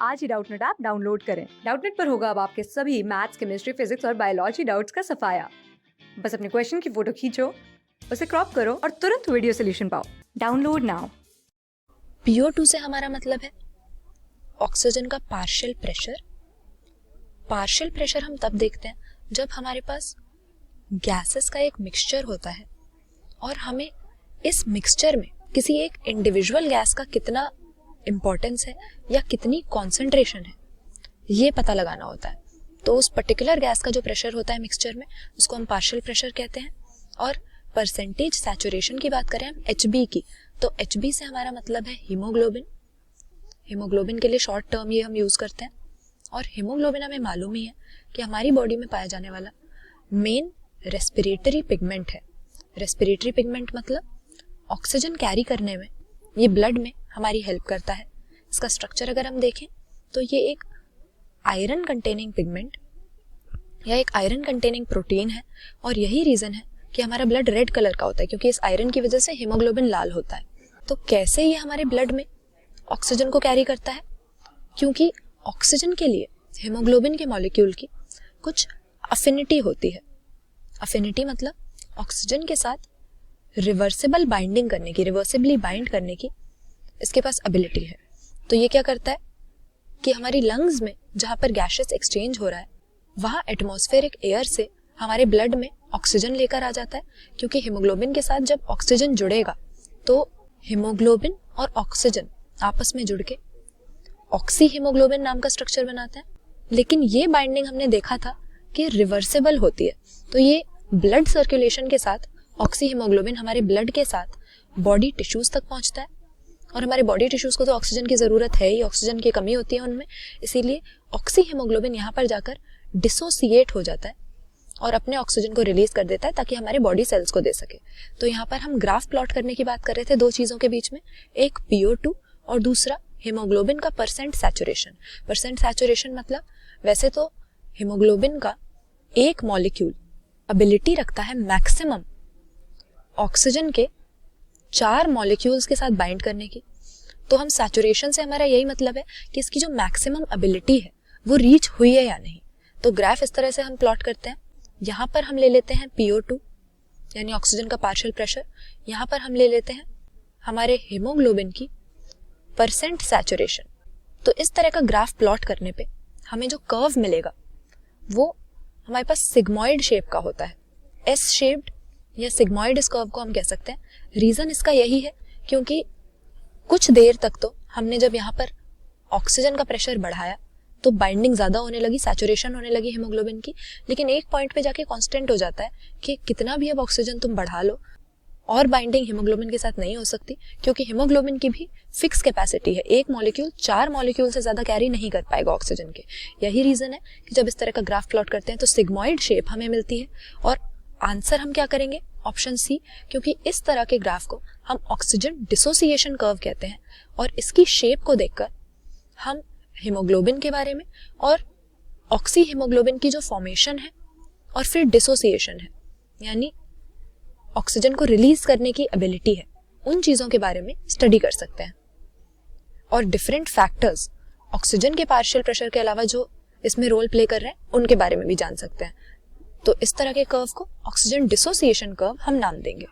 आज ही Doubtnut app download करें। Doubtnut पर होगा अब आपके सभी मैथ्स, केमिस्ट्री, फिजिक्स और बायोलॉजी डाउट्स का सफाया। बस अपने क्वेश्चन की फोटो खींचो, उसे क्रॉप करो और तुरंत वीडियो सोल्यूशन पाओ। Download now. PO2 से हमारा मतलब है ऑक्सीजन का पार्शियल प्रेशर। पार्शियल प्रेशर हम तब देखते हैं जब हमारे पास गैसेस का एक मिक्सचर होता है और हमें इस मिक्सचर में किसी एक इंडिविजुअल गैस का कितना इम्पोर्टेंस है या कितनी कॉन्सेंट्रेशन है ये पता लगाना होता है। तो उस पर्टिकुलर गैस का जो प्रेशर होता है मिक्सचर में उसको हम पार्शियल प्रेशर कहते हैं। और परसेंटेज सैचुरेशन की बात करें हम HB की, तो HB से हमारा मतलब है हीमोग्लोबिन। हीमोग्लोबिन के लिए शॉर्ट टर्म ये हम यूज करते हैं। और हीमोग्लोबिन हमें मालूम ही है कि हमारी बॉडी में पाया जाने वाला मेन रेस्पिरेटरी पिगमेंट है। रेस्पिरेटरी पिगमेंट मतलब ऑक्सीजन कैरी करने में ये ब्लड में हमारी हेल्प करता है। इसका स्ट्रक्चर अगर हम देखें तो ये एक आयरन कंटेनिंग पिगमेंट या एक आयरन कंटेनिंग प्रोटीन है। और यही रीजन है कि हमारा ब्लड रेड कलर का होता है, क्योंकि इस आयरन की वजह से हीमोग्लोबिन लाल होता है। तो कैसे ये हमारे ब्लड में ऑक्सीजन को कैरी करता है? क्योंकि ऑक्सीजन के लिए हीमोग्लोबिन के मॉलिक्यूल की कुछ अफिनिटी होती है। अफिनिटी मतलब ऑक्सीजन के साथ रिवर्सिबल बाइंडिंग करने की, रिवर्सिबली बाइंड करने की इसके पास एबिलिटी है। तो ये क्या करता है कि हमारी लंग्स में जहां पर गैसेस एक्सचेंज हो रहा है वहां एटमॉस्फेरिक एयर से हमारे ब्लड में ऑक्सीजन लेकर आ जाता है। क्योंकि हीमोग्लोबिन के साथ जब ऑक्सीजन जुड़ेगा तो हीमोग्लोबिन और ऑक्सीजन आपस में जुड़ के ऑक्सी हीमोग्लोबिन नाम का स्ट्रक्चर बनाता है। लेकिन ये बाइंडिंग हमने देखा था कि रिवर्सिबल होती है। तो ये ब्लड सर्कुलेशन के साथ ऑक्सी हीमोग्लोबिन हमारे ब्लड के साथ बॉडी टिश्यूज तक पहुंचता है। और हमारे बॉडी टिश्यूज को तो ऑक्सीजन की जरूरत है ही, ऑक्सीजन की कमी होती है उनमें। इसीलिए ऑक्सी हीमोग्लोबिन यहाँ पर जाकर डिसोसिएट हो जाता है और अपने ऑक्सीजन को रिलीज कर देता है ताकि हमारे बॉडी सेल्स को दे सके। तो यहाँ पर हम ग्राफ प्लॉट करने की बात कर रहे थे दो चीजों के बीच में, एक PO2 और दूसरा हीमोग्लोबिन का परसेंट सैचुरेशन। परसेंट सैचुरेशन मतलब वैसे तो हीमोग्लोबिन का एक मॉलिक्यूल एबिलिटी रखता है मैक्सिमम ऑक्सीजन के 4 मॉलिक्यूल्स के साथ बाइंड करने की। तो हम सैचुरेशन से हमारा यही मतलब है कि इसकी जो मैक्सिमम एबिलिटी है वो रीच हुई है या नहीं। तो ग्राफ इस तरह से हम प्लॉट करते हैं। यहाँ पर हम ले लेते हैं PO2 यानी ऑक्सीजन का पार्शियल प्रेशर, यहाँ पर हम ले लेते हैं हमारे हीमोग्लोबिन की परसेंट सैचुरेशन। तो इस तरह का ग्राफ प्लॉट करने पे हमें जो कर्व मिलेगा वो हमारे पास सिग्मॉइड शेप का होता है। एस शेप्ड या सिग्मॉइड इस कर्व को हम कह सकते हैं। रीजन इसका यही है क्योंकि कुछ देर तक तो हमने जब यहाँ पर ऑक्सीजन का प्रेशर बढ़ाया तो बाइंडिंग ज्यादा होने लगी, सैचुरेशन होने लगी हीमोग्लोबिन की। लेकिन एक पॉइंट पे जाके कांस्टेंट हो जाता है कि कितना भी अब ऑक्सीजन तुम बढ़ा लो और बाइंडिंग हीमोग्लोबिन के साथ नहीं हो सकती, क्योंकि हीमोग्लोबिन की भी फिक्स कैपेसिटी है। एक मॉलिक्यूल 4 मॉलिक्यूल से ज्यादा कैरी नहीं कर पाएगा ऑक्सीजन के। यही रीजन है कि जब इस तरह का ग्राफ प्लॉट करते हैं तो सिग्मॉइड शेप हमें मिलती है। और आंसर हम क्या करेंगे? ऑप्शन सी, क्योंकि इस तरह के ग्राफ को हम ऑक्सीजन डिसोसिएशन कर्व कहते हैं। और इसकी शेप को देखकर हम हीमोग्लोबिन के बारे में और ऑक्सी हीमोग्लोबिन की जो फॉर्मेशन है और फिर डिसोसिएशन है यानी ऑक्सीजन को रिलीज करने की एबिलिटी है, उन चीजों के बारे में स्टडी कर सकते हैं। और डिफरेंट फैक्टर्स ऑक्सीजन के पार्शियल प्रेशर के अलावा जो इसमें रोल प्ले कर रहे हैं उनके बारे में भी जान सकते हैं। तो इस तरह के कर्व को ऑक्सीजन डिसोसिएशन कर्व हम नाम देंगे।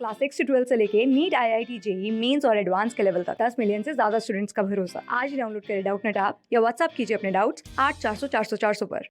क्लास 6 से 12 से लेके नीट, IIT, JEE मेंस और एडवांस के लेवल तक 10 मिलियन से ज्यादा स्टूडेंट्स का भरोसा। आज ही डाउनलोड करें डाउटनेट ऐप या व्हाट्सएप कीजिए अपने डाउट्स 8400 400 400 पर।